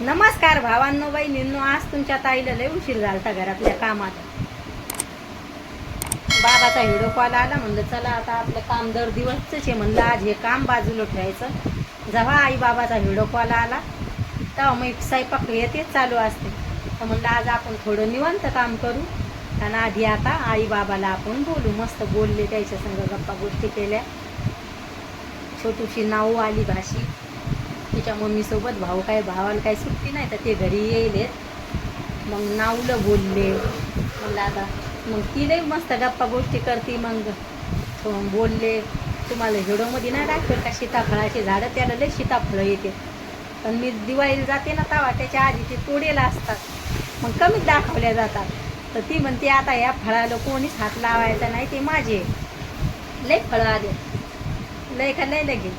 नमस्कार भावांनो बहिणींनो, आज तुमच्या ताईला लय उशीर झालता घरातल्या कामात. बाबाचा व्हिडिओ कॉल आला, म्हणलं चला आता आपलं काम दर दिवसच आहे, म्हणलं आज हे काम बाजूला ठेवायचं. जेव्हा आई बाबाचा व्हिडिओ कॉल आला तेव्हा मग स्वयंपाक येतेच चालू असते, तर म्हणलं आज आपण थोडं निवांत काम करू. आणि आधी आता आई बाबाला आपण बोलू. मस्त बोलले, त्याच्या संग गप्पा गोष्टी केल्या. छोटूशी नाऊ आली भाशी तिच्या मम्मीसोबत. भावाला काही सुट्टी नाही तर ते घरी येईल. मग नाऊला बोलले, म्हणलं आता मग ती लई मस्त गप्पा गोष्टी करते. मग बोलले, तुम्हाला व्हिडिओमध्ये नाही दाखवेल का सीताफळाचे झाडं, त्याला लई सीताफळं येते. पण मी दिवाळीला जाते ना तेव्हा त्याच्या आधी ते तोडेला असतात, मग कमीच दाखवल्या जातात. तर ती म्हणते आता या फळाला कोणीच हात लावायचा नाही, ते माझे लई फळं आले, लय का लय लगे.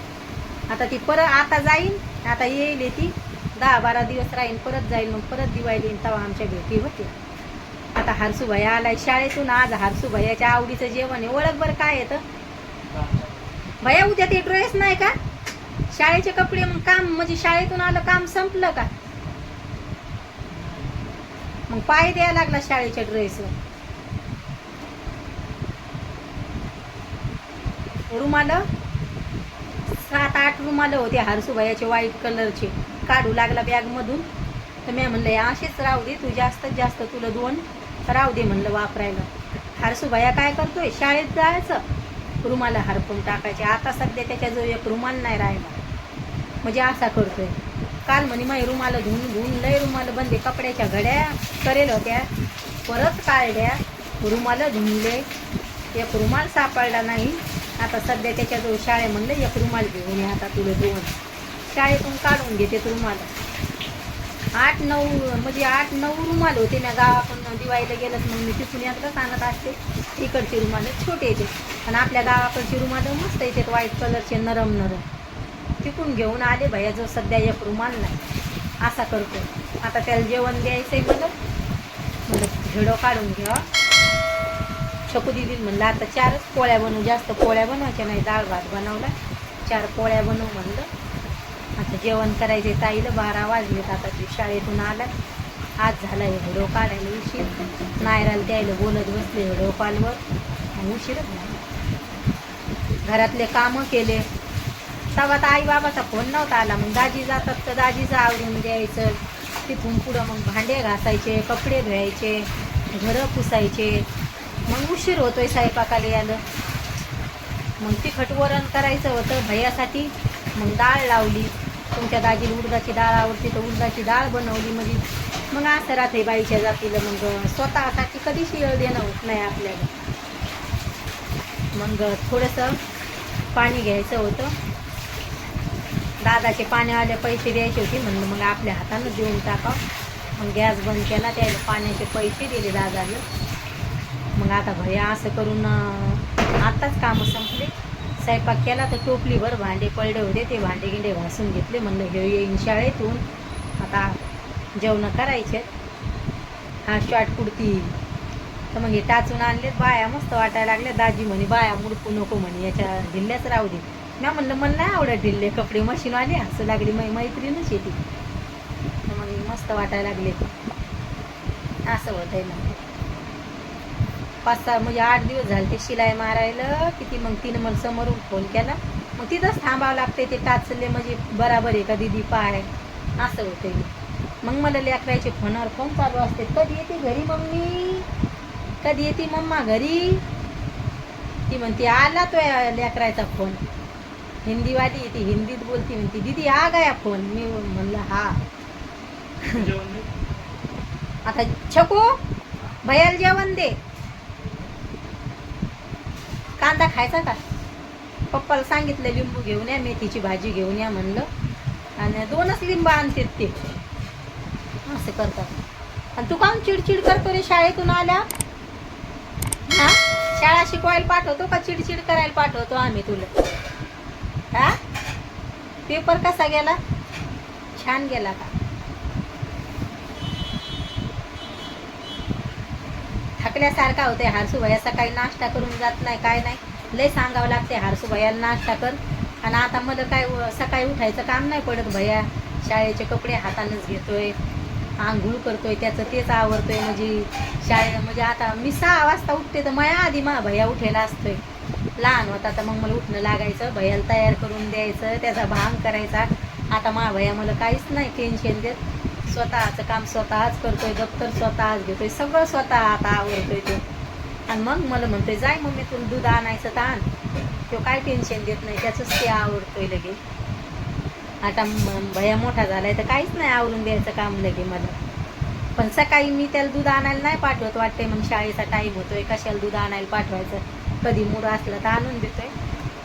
आता ती परत आता जाईन, आता येईल ती 10-12 दिवस राहीन, परत जाईल. मग परत दिवाळी येईन तेव्हा आमच्या भेटी होते. आता हरसू भैया आलाय शाळेतून. आज हरसू भैयाच्या आवडीचं जेवण आहे. ओळख बरं काय येतं भैया? उद्या ते ड्रेस नाही का, शाळेचे कपडे. मग काम म्हणजे शाळेतून आलं काम संपलं का, मग पाय द्यायला लागला शाळेच्या ड्रेसवर. रुमाल 7-8 रुमाल होते हरसूबाईचे व्हाईट कलरचे, काढू लागला बॅगमधून. तर मी म्हणलं असेच राहू दे, तू जास्तीत जास्त तुला 2 राहू दे म्हणलं वापरायला. हरसूबाया काय करतोय, शाळेत जायचं रुमाला हरपून टाकायचे. आता सध्या त्याच्याजवळ एक रुमाल नाही राहिला, म्हणजे असा करतोय. काल म्हणे माई रुमाल धुवून लय रुमाल बंदे, कपड्याच्या घड्या करेल होत्या, परत काढल्या, रुमाल धुवले, एक रुमाल सापडला नाही. आता सध्या त्याच्याजवळ शाळे म्हणलं एक रुमाल घेऊन ये, आता तुला 2 शाळेतून काढून घेते रुमाल. 8-9 म्हणजे 8-9 रुमाल होते. मी गावाकडून दिवाळीला गेलं मग मी तिथून यातच आणत असते. तिकडचे रुमाल छोटे येते आणि आपल्या गावाकडची रुमाल मस्त येतात, व्हाईट कलरचे नरम. तिकून घेऊन आले. भैया जो सध्या एक रुमाल नाही, असा करतो. आता त्याला जेवण द्यायचंय, म्हणलं व्हिडिओ काढून घ्या. शकू दिदी म्हणलं आता 4च पोळ्या बनवू, जास्त पोळ्या बनवायच्या नाही, डाळ भात बनवला, 4 पोळ्या बनवू म्हणलं. आता जेवण करायचे ताईला. 12 वाजलेत. आता ती शाळेतून आला, आज झाला हे व्हिडिओ काढायला उशीर. नायराला द्यायला बोलत बसले व्हिडिओ कॉलवर, उशीरच नाही. घरातले कामं केले तेव्हा तर आई बाबाचा फोन नव्हता आला. मग दाजी जातात तर दाजीचं आवरून द्यायचं. तिथून पुढं मग भांडे घासायचे, कपडे धुवायचे, घरं पुसायचे. मग उशीर होतोय स्वयंपाकाला यायला. मग तिखट वरण करायचं होतं भैयासाठी. मग डाळ लावली. तुमच्या दाजीला उडदाची डाळ आवडते तर उडदाची डाळ बनवली. म्हणजे मग असं राहते बाईच्या जातीला. मग स्वतःसाठी कधी शिळ देणं होत नाही आपल्याला. मग थोडंसं पाणी घ्यायचं होतं. दादाचे पाण्यावाले पैसे द्यायचे होते, म्हणलं मग आपल्या हातानं देऊन टाकावं. मग गॅस बंद केला, त्याला पाण्याचे पैसे दिले दादाला. मग आता भैया असं करून आत्ताच कामं संपले. स्वयंपाक केला तर टोपलीभर भांडे पडले होते, ते भांडे गिंडे घासून घेतले. म्हणलं हे येईन शाळेतून, आता जेवणं करायचे. हा शॉर्ट कुर्ती तर मग हे टाचून आणलेत. बाया मस्त वाटायला लागल्या. दाजी म्हणे बाया मुडकू नको म्हणे, याच्या ढिल्ल्याच राहू दे. मी म्हणलं मला नाही आवडत ढिल्ले कपडे. मशीनवाले हसू लागली, मैत्रीणच येते. तर मग मस्त वाटायला लागले. असं होतंय. मग 5-6 म्हणजे 8 दिवस झाले ते शिलाई मारायला किती. मग तिनं मला समोरून फोन केला, मग तिथंच थांबावं लागते. ते टाचले म्हणजे बराबर आहे का दिदी पाय, असं होते. मग मला लेकरायचे फोनवर फोन चालू असते. कधी येते घरी मम्मी, कधी येते मम्मा घरी. ती म्हणते आला तो लेकरायचा फोन. हिंदीवाली ती हिंदीत बोलती. म्हणते दीदी आ गया फोन. मी म्हणलं हा. आता छकू भैयाला जेवण दे. कांदा खायचा का? पप्पाला सांगितलं लिंबू घेऊन या, मेथीची भाजी घेऊन या म्हणलं, आणि 2च लिंबू आणतात ते. असं करतात. आणि तू काम चिडचिड करतो रे शाळेतून आल्या? हा, शाळा शिकवायला पाठवतो का चिडचिड करायला पाठवतो आम्ही तुला? हा, पेपर कसा गेला? छान गेला का? थकल्यासारखा होते. हरसू भैया सकाळी नाश्ता करून जात नाही, काय नाही, लय सांगावं लागते हरसू भैयाला नाश्ता कर. आणि आता मला काय सकाळी उठायचं काम नाही पडत. भैया शाळेचे कपडे हातानंच घेतोय, आंघोळ करतोय, त्याचं तेच आवरतोय. म्हणजे आता मी 6 वाजता उठते तर माझ्या आधी भैया उठेला असतोय. लहान होता तर मग मला उठणं लागायचं, भैयाला तयार करून द्यायचं, त्याचा भांग करायचा. आता भैया मला काहीच नाही टेन्शन देत. स्वतःचं काम स्वतःच करतोय, दप्तर स्वतःच घेतोय, सगळं स्वतः आता आवडतोय तो. आणि मग मला म्हणतोय जाय मम्मी तुला दूध आणायचं तर आण. तो काय टेन्शन देत नाही, त्याचंच ते आवडतोय लगे. आता भैया मोठा झालाय तर काहीच नाही आवरून द्यायचं काम लगे मला. पण सकाळी मी त्याला दूध आणायला नाही पाठवत, वाटते मग शाळेचा टाईम होतोय, कशाला दूध आणायला पाठवायचं. कधी मूड असलं तर आणून देतोय.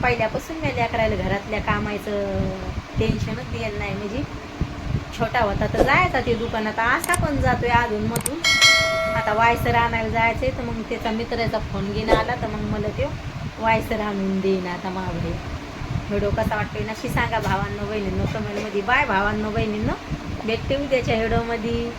पहिल्यापासून मी लेकराला घरातल्या कामाचं टेन्शनच द्यायला नाही. म्हणजे छोटा होता तर जायचा ते दुकानात, असा पण जातोय अधूनमधून. आता वायसर आणायला जायचंय तर मग त्याचा मित्राचा फोन घेऊन आला तर मग मला तो वायसर आणून देईन आता मागडे. व्हिडिओ कसा वाटतोय नक्की सांगा भावांनो बहिणींनो कमेंटमध्ये. बाय भावांनो बहिणींनो, भेटते उद्याच्या व्हिडिओमध्ये.